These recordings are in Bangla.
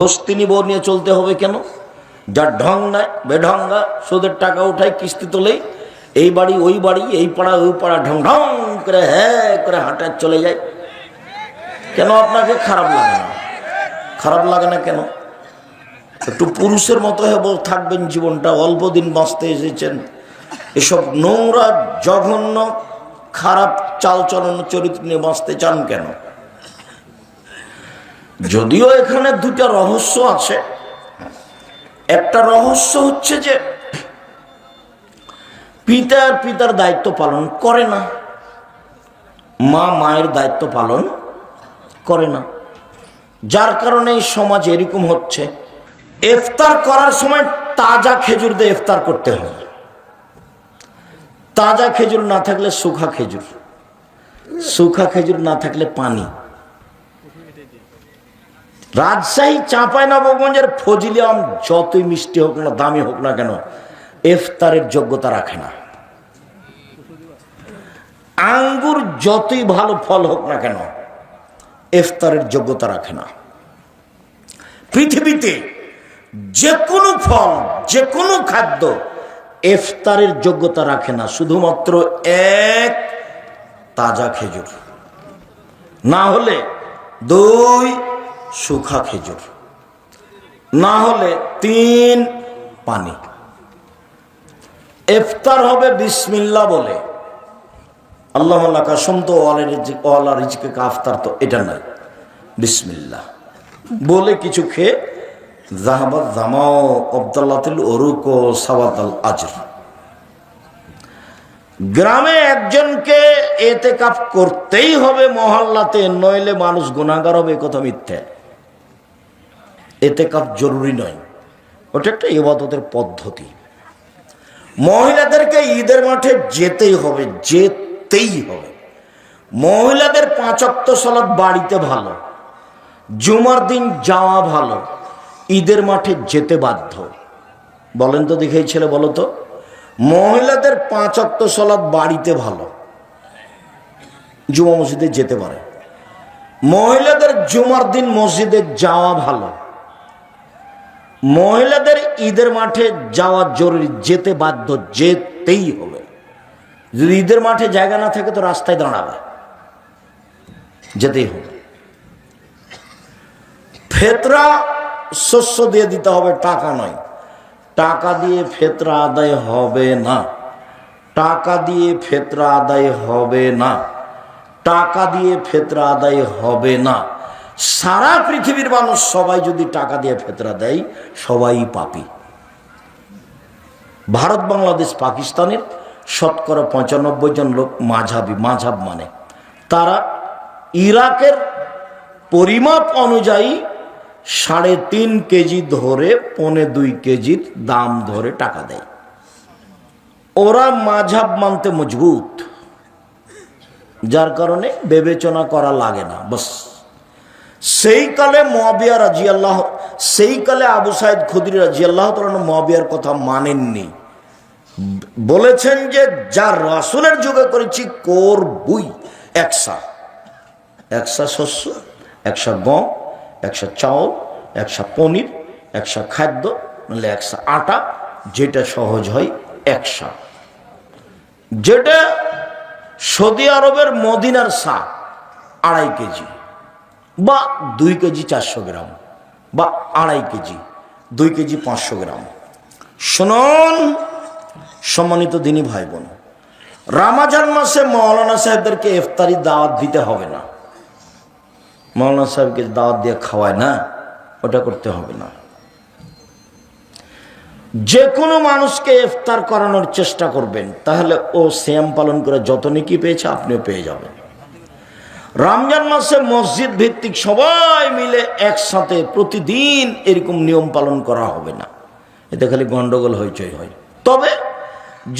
বস্তি নিয়ে নিয়ে চলতে হবে কেন? যার ঢং নাই, বেঢঙ্গা, সুদের টাকা উঠায়, কিস্তি তোলে, এই বাড়ি ওই বাড়ি, এই পাড়া ওই পাড়া, ঢং ঢং করে হ্যাঁ করে হাঁটা চলে যায়। কেন আপনাকে খারাপ লাগে না? খারাপ লাগে না কেন? একটু পুরুষের মতো হয়ে থাকবেন, জীবনটা অল্প দিন বাঁচতে এসেছেন। এসব নোংরা জঘন্য খারাপ চালচলন চরিত্র নিয়ে বাঁচতে চান কেন? যদিও এখানে দুটা রহস্য আছে। একটা রহস্য হচ্ছে যে পিতার দায়িত্ব পালন করে না, মা মায়ের দায়িত্ব পালন করে না, যার কারণে এই সমাজ এরকম হচ্ছে। ইফতার করার সময় তাজা খেজুর দিয়ে ইফতার করতে হবে। তাজা খেজুর না থাকলে শুখা খেজুর, শুখা খেজুর না থাকলে পানি। রাজশাহী চাঁপাইনবাবগঞ্জের ফজলি আম যতই মিষ্টি হোক না, দামি হোক না কেন, ইফতারের যোগ্যতা রাখে না। আঙ্গুর যতই ভালো ফল হোক না কেন, ইফতারের যোগ্যতা রাখে না। পৃথিবীতে যে কোনো ফল, যে কোনো খাদ্য ইফতারের যোগ্যতা রাখে না, শুধুমাত্র এক তাজা খেজুর, না হলে দুই শুখা খেজুর, না হলে তিন পানি। ইফতার হবে বিসমিল্লাহ বলে, আল্লাহ কাসম তো ওয়ালা রিজকে কাফতার, তো এটা নাই। বিসমিল্লাহ বলে কিছু খেয়ে জাহাবাত জামাও আব্দুল্লাহিল উরুক ও সাওয়াতাল আজর। গ্রামে একজনকে এতেকাফ করতেই হবে মহল্লাতে, নইলে মানুষ গুনাহগার হবে, কথা মিথ্যা। এতেকাফ জরুরি নয়, ওটা একটা ইবাদতের পদ্ধতি। মহিলাদেরকে ঈদের মাঠে যেতেই হবে, যেতেই হবে। মহিলাদের 5 ওয়াক্ত সালাত বাড়িতে ভালো, জুমার দিন যাওয়া ভালো, ঈদের মাঠে যেতে বাধ্য। বলেন তো দেখে ছেলে, বলো তো। মহিলাদের 5 ওয়াক্ত সালাত বাড়িতে ভালো, জুমা মসজিদে যেতে পারে। মহিলাদের জুমার দিন মসজিদে যাওয়া ভালো, মহিলাদের ঈদের মাঠে যাওয়া জরুরি, যেতে বাধ্য, যেতেই হবে। যদি ঈদের মাঠে জায়গা না থাকে তো রাস্তায় দাঁড়াবে, যেতেই হবে। ফেতরা শস্য দিয়ে দিতে হবে, টাকা নয়। টাকা দিয়ে ফেতরা আদায় হবে না, টাকা দিয়ে ফেতরা আদায় হবে না, টাকা দিয়ে ফেতরা আদায় হবে না। সারা পৃথিবীর মানুষ সবাই যদি টাকা দিয়ে ফেতরা দেয়, সবাই পাপী। ভারত, বাংলাদেশ, পাকিস্তানের শতকরা 95 জন লোক মাঝাবি, মাঝাব মানে তারা ইরাকের পরিমাপ অনুযায়ী 3.5 কেজি ধরে 1.25 কেজির দাম ধরে টাকা দেয়। ওরা মাঝাব মানতে মজবুত, যার কারণে বিবেচনা করা লাগে না। বস সেই কালে মুয়াবিয়া রাদিয়াল্লাহু, সেই কালে আবু সাইদ খুদরি রাদিয়াল্লাহু তাআলা মুয়াবিয়ার কথা মানেননি, বলেছেন যে যা রাসূলের যুগে করেছি করবই। 100 শস্য, 100 গম, 100 চাউল, 100 পনির, 100 খাদ্য, মানে 100 আটা, যেটা সহজ হয় 100। যেটা সৌদি আরবের মদিনার সা 2.5 কেজি বা 2 কেজি 400 গ্রাম, বা 2.5 কেজি 2 কেজি 500 গ্রাম। শুনুন সম্মানিত দিনী ভাই বোন, রমজান মাসে মাওলানা সাহেবদেরকে ইফতারি দাওয়াত দিতে হবে না। মাওলানা সাহেবকে দাওয়াত দিয়ে খাওয়ায় না, ওটা করতে হবে না। যে কোনো মানুষকে ইফতার করানোর চেষ্টা করবেন, তাহলে ও সিয়াম পালন করে যত নেকি পেয়েছে আপনিও পেয়ে যাবেন। রমজান মাসে মসজিদ ভিত্তিক সবাই মিলে একসাথে প্রতিদিন এরকম নিয়ম পালন করা হবে না, এতে খালি গন্ডগোল হইচই হয়। তবে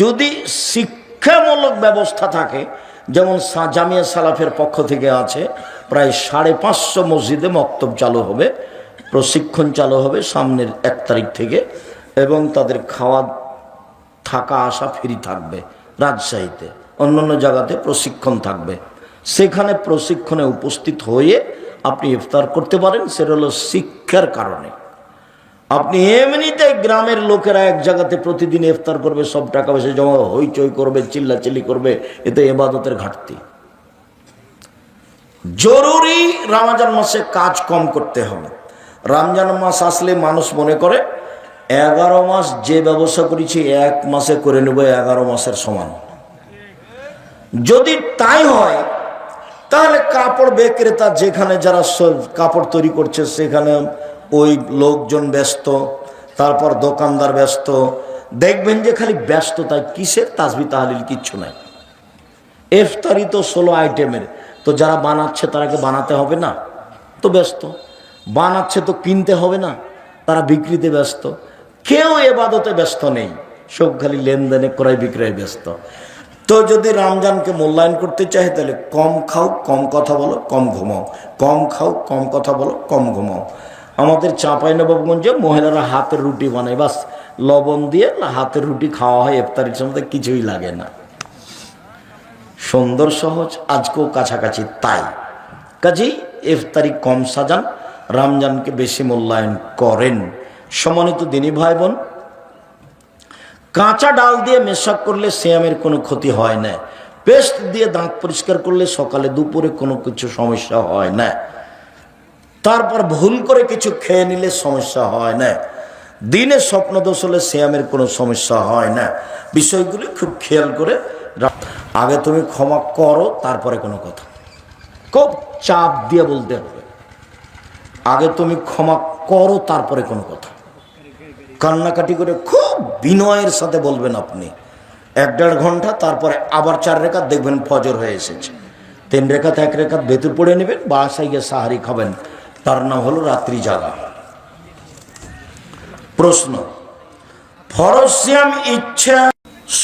যদি শিক্ষামূলক ব্যবস্থা থাকে, যেমন জামিয়া সালাফের পক্ষ থেকে আছে, প্রায় 550 মসজিদে মক্তব চালু হবে, প্রশিক্ষণ চালু হবে সামনের 1 তারিখ থেকে, এবং তাদের খাওয়া থাকা আসা ফ্রি থাকবে। রাজশাহীতে, অন্যান্য জায়গাতে প্রশিক্ষণ থাকবে, সেখানে প্রশিক্ষণে উপস্থিত হয়ে আপনি ইফতার করতে পারেন, সেটা হলো শিক্ষার কারণে। আপনি এমনিতে গ্রামের লোকেরা এক জায়গাতে প্রতিদিন ইফতার করবে, সব টাকা পয়সা জমা হইচই করবে, চিল্লাচিল্লি করবে, এতে ইবাদতের ঘাটতি। জরুরি রমজান মাসে কাজ কম করতে হবে। রমজান মাস আসলে মানুষ মনে করে 11 মাস যে ব্যবসা করেছি 1 মাসে করে নেব 11 মাসের সমান। যদি তাই হয় তাহলে কাপড় বিক্রেতা যেখানে যারা কাপড় তৈরি করছে সেখানে ওই লোকজন ব্যস্ত, তারপর দোকানদার ব্যস্ত, দেখবেন যে খালি ব্যস্ত। তাই কিসের তাসবিহ তাহলিল কিচ্ছু নাই। ইফতারি তো 16 আইটেমের, তো যারা বানাচ্ছে তারাকে বানাতে হবে না, তো ব্যস্ত। বানাচ্ছে তো কিনতে হবে না, তারা বিক্রিতে ব্যস্ত। কেউ ইবাদতে ব্যস্ত নেই, সব খালি লেনদেনে ক্রয় বিক্রয় ব্যস্ত। তো যদি রমজানকে মূল্যায়ন করতে চাই তাহলে কম খাও, কম কথা বলো, কম ঘুমাও। কম খাও, কম কথা বলো, কম ঘুমাও। আমাদের চাঁপাইনবাবগঞ্জে মহিলারা হাতের রুটি বানায়, বাস লবণ দিয়ে হাতের রুটি খাওয়া হয় ইফতারির সময়, কিছুই লাগে না। সুন্দর সহজ, আজকেও কাছাকাছি তাই। কাজেই ইফতারি কম সাজান, রমজানকে বেশি মূল্যায়ন করেন। সম্মানিত দিনী ভাই বোন, কাঁচা ডাল দিয়ে মেশাক করলে সিয়ামের কোনো ক্ষতি হয় না। পেস্ট দিয়ে দাঁত পরিষ্কার করলে সকালে দুপুরে কোনো কিছু সমস্যা হয় না। তারপর ভুল করে কিছু খেয়ে নিলে সমস্যা হয় না। দিনে স্বপ্নদোষ হলে সিয়ামের কোনো সমস্যা হয় না। বিষয়গুলি খুব খেয়াল করে। আগে তুমি ক্ষমা করো, তারপরে কোনো কথা। খুব চাপ দিয়ে বলতে হবে, আগে তুমি ক্ষমা করো, তারপরে কোনো কথা। কান্নাকাটি করে খুব বিনয়ের সাথে বলবেন আপনি 1-1.5 ঘন্টা, তারপরে আবার 4 রেখাত, দেখবেন ফজর হয়ে এসেছে। 3 রেখাত 1 রেখাত ভেতর পড়ে নেবেন, বাসায় গিয়ে সাহারি খাবেন। তার নাম হলো রাত্রি জাগা। প্রশ্ন, ফরজ সিয়াম ইচ্ছা।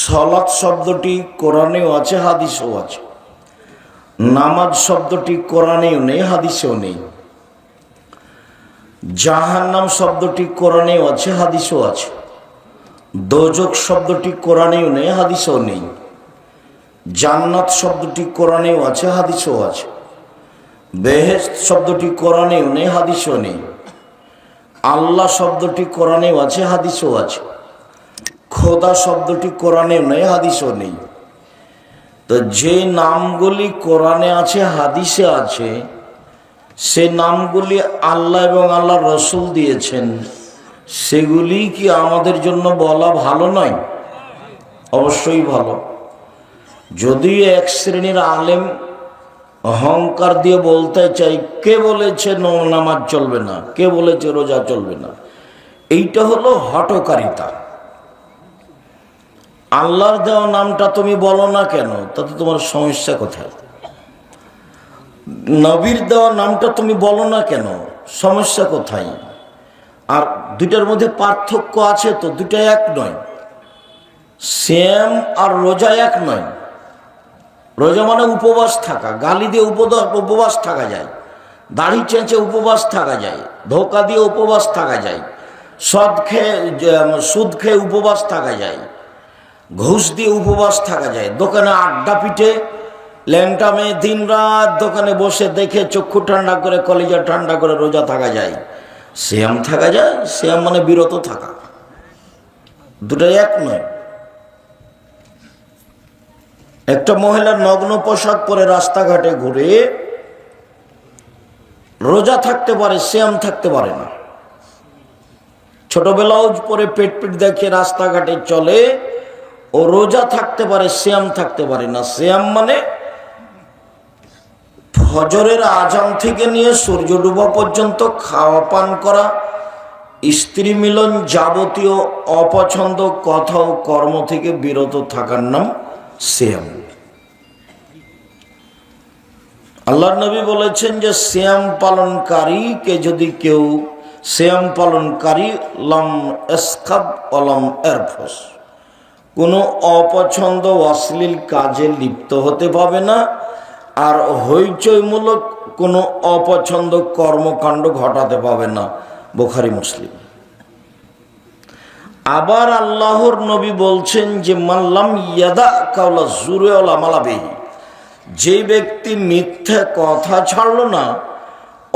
সালাত শব্দটি কোরআনেও আছে, হাদিসেও আছে। নামাজ শব্দটি কোরআনেও নেই, হাদিসেও নেই। জাহান্নাম শব্দটি কোরআনেও আছে, হাদিসেও আছে। দোজখ শব্দটি কোরআনেও নেই, হাদিসেও নেই। জান্নাত শব্দটি কোরআনেও আছে, হাদিসেও আছে। বেহেশত শব্দটি কোরআনেও নেই, হাদিসেও নেই। আল্লাহ শব্দটি কোরআনেও আছে, হাদিসেও আছে। খোদা শব্দটি কোরআনেও নেই, হাদিসেও নেই। তো যে নামগুলি কোরআনে আছে, হাদিসে আছে, সে নামগুলি আল্লাহ এবং আল্লাহ রসুল দিয়েছেন, সেগুলি কি আমাদের জন্য বলা ভালো নয়? অবশ্যই ভালো। যদি এক শ্রেণীর আলেম অহংকার দিয়ে বলতে চাই, কে বলেছে নামাজ চলবে না, কে বলেছে রোজা চলবে না, এইটা হলো হঠকারিতা। আল্লাহর দেওয়া নামটা তুমি বলো না কেন, তাতে তোমার সমস্যা কোথায়? নবীর দেওয়া নামটা তুমি বলো না কেন, সমস্যা কোথায়? আর দুইটার মধ্যে পার্থক্য আছে তো, দুইটা এক নয়। সিয়াম আর রোজা এক নয়। রোজা মানে উপবাস থাকা, গালি দিয়ে উপবাস থাকা যায়, দাড়ি চেঁচে উপবাস থাকা যায়, ধোকা দিয়ে উপবাস থাকা যায়, সুদ খেয়ে উপবাস থাকা যায়, ঘুষ দিয়ে উপবাস থাকা যায়, দোকানে আড্ডা পিঠে ল্যাংটা মেয়ে দিন রাত দোকানে বসে দেখে চক্ষু ঠান্ডা করে কলিজা ঠান্ডা করে রোজা থাকা যায়, সিয়াম থাকা যায়। সিয়াম মানে বিরত থাকা, দুটাই এক নয়। একটা মহিলা নগ্ন পোশাক পরে রাস্তাঘাটে ঘুরে রোজা থাকতে পারে, সিয়াম থাকতে পারে না। ছোট ব্লাউজ পরে পেট দেখে রাস্তাঘাটে চলে, ও রোজা থাকতে পারে, সিয়াম থাকতে পারে না। সিয়াম মানে ফজরের আজান থেকে নিয়ে সূর্য ডুবা পর্যন্ত খাওয়া পান করা, স্ত্রী মিলন, যাবতীয় অপছন্দ কথা ও কর্ম থেকে বিরত থাকার নাম সিয়াম। আল্লাহর নবী বলেছেন যে সিয়াম পালনকারীকে যদি কেউ সিয়াম পালনকারী লাম ইসখাব ওয়ালাম ইয়ারফুস, কোনো অপছন্দ অশ্লীল কাজে লিপ্ত হতে পাবে না, আর হইচইমূলক কোনো অপছন্দ কর্মকাণ্ড ঘটাতে পাবে না। বুখারী মুসলিম। আবার আল্লাহর নবী বলছেন যে মাল্লাম ইয়াদা কাওলা জুরি ওয়াল আমালা বিহি, যে ব্যক্তি মিথ্যা কথা ছাড়লো না,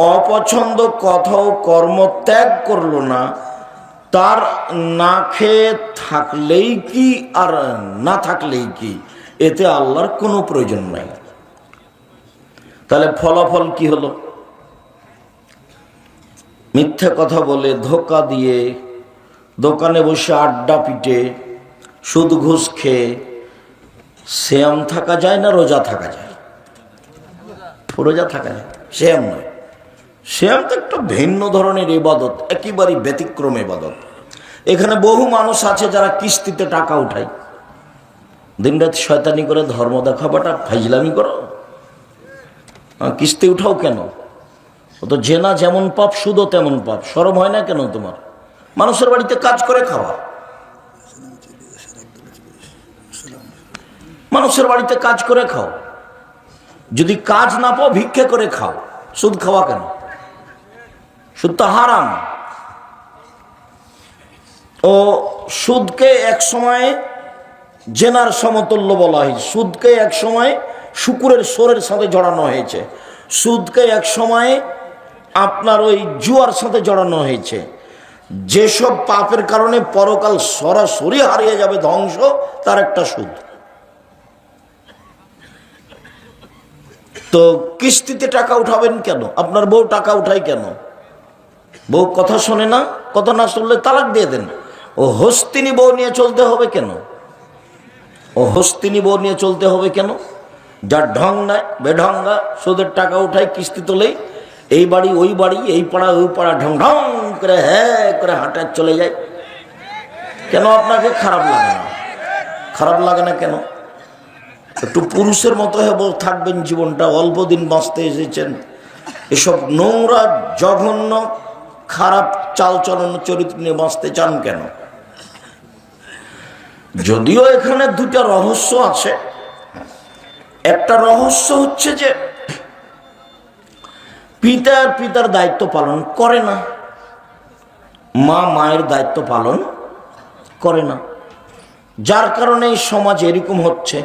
অপছন্দ কথা ও কর্ম ত্যাগ করলো না, তার না খেয়ে থাকলেই কি আর না থাকলেই কি, এতে আল্লাহর কোনো প্রয়োজন নাই। তাহলে ফলাফল কি হলো? মিথ্যে কথা বলে, ধোঁকা দিয়ে, দোকানে বসে আড্ডা পিটে, সুদ ঘুষ খেয়ে সিয়াম থাকা যায় না রোজা থাকা যায়? রোজা থাকা যায়, সিয়াম নয়। সিয়াম তো একটা ভিন্ন ধরনের ইবাদত, একেবারেই ব্যতিক্রম ইবাদত। এখানে বহু মানুষ আছে যারা কিস্তিতে টাকা উঠায়, দিনরাত শয়তানি করে ধর্ম দেখাবাটা ফাইজলামি করো, কিস্তি উঠাও কেন? ও তো জেনা যেমন পাপ, সুদও তেমন পাপ। শরম হয় না কেন তোমার? মানুষের বাড়িতে কাজ করে খাওয়া, মানুষের বাড়িতে কাজ করে খাও। যদি কাজ না পাও ভিক্ষে করে খাও। সুদ খাওয়া কেন? সুদ তো হারাম। ও সুদকে এক সময় জেনার সমতুল্য বলা হয়েছে, সুদকে এক সময় শুকুরের সোরের সাথে জড়ানো হয়েছে, সুদকে এক সময় আপনার ওই জুয়ার সাথে জড়ানো হয়েছে। যেসব পাপের কারণে পরকাল সরাসরি হারিয়ে যাবে, ধ্বংস, তার একটা সুদ। তো কিস্তিতে টাকা উঠাবেন কেন? আপনার বউ টাকা উঠায় কেন? বউ কথা শোনে না, কথা না শুনলে তালাক দিয়ে দেন। ও হস্তিনী বউ নিয়ে চলতে হবে কেন? ও হস্তিনী বউ নিয়ে চলতে হবে কেন? যার ঢং নাই, বেঢঙ্গা, সুদের টাকা উঠায়, কিস্তি তোলেই, এই বাড়ি ওই বাড়ি, এই পাড়া ওই পাড়া, ঢং ঢং করে হ্যাঁ করে হাঁটা চলে যায়। কেন আপনাকে খারাপ লাগে না? খারাপ লাগে না কেন? একটু পুরুষের মতো থাকবেন। জীবনটা অল্প দিন বাঁচতে এসেছেন, এসব নোংরা জঘন্য খারাপ চালচলন চরিত্র নিয়ে বাঁচতে চান কেন? যদিও এখানে দুটা রহস্য আছে। একটা রহস্য হচ্ছে যে পিতার দায়িত্ব পালন করে না, মা মায়ের দায়িত্ব পালন করে না, যার কারণে এই সমাজ এরকম হচ্ছে।